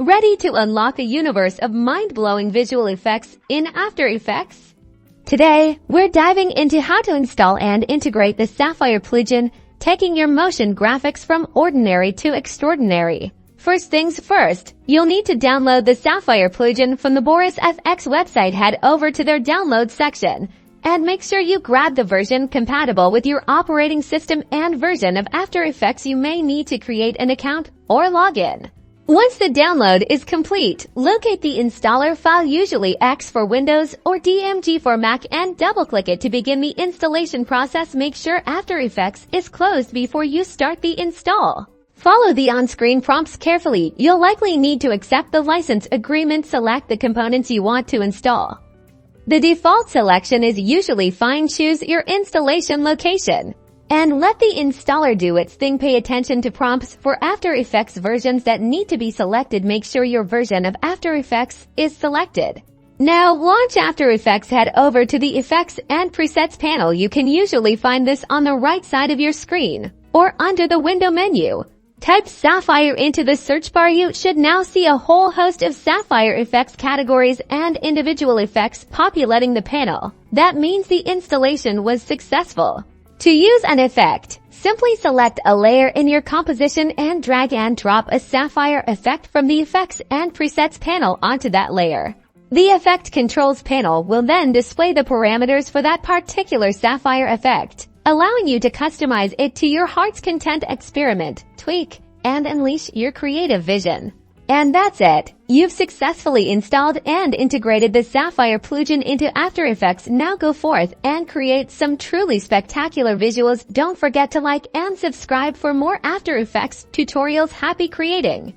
Ready to unlock a universe of mind-blowing visual effects in After Effects? Today, we're diving into how to install and integrate the Sapphire plugin, taking your motion graphics from ordinary to extraordinary. First things first, you'll need to download the Sapphire plugin from the Adobe FX website. Head over to their download section and make sure you grab the version compatible with your operating system and version of After Effects. You may need to create an account or login. Once the download is complete, locate the installer file, usually X for Windows or DMG for Mac, and double-click it to begin the installation process. Make sure After Effects is closed before you start the install. Follow the on-screen prompts carefully. You'll likely need to accept the license agreement. Select the components you want to install. The default selection is usually fine. Choose your installation location and let the installer do its thing. Pay attention to prompts for After Effects versions that need to be selected. Make sure your version of After Effects is selected. Now launch After Effects. Head over to the Effects and Presets panel. You can usually find this on the right side of your screen or under the window menu. Type Sapphire into the search bar. You should now see a whole host of Sapphire effects categories and individual effects populating the panel. That means the installation was successful. To use an effect, simply select a layer in your composition and drag and drop a Sapphire effect from the Effects and Presets panel onto that layer. The Effect Controls panel will then display the parameters for that particular Sapphire effect, allowing you to customize it to your heart's content. Experiment, tweak, and unleash your creative vision. And that's it. You've successfully installed and integrated the Sapphire plugin into After Effects. Now go forth and create some truly spectacular visuals. Don't forget to like and subscribe for more After Effects tutorials. Happy creating!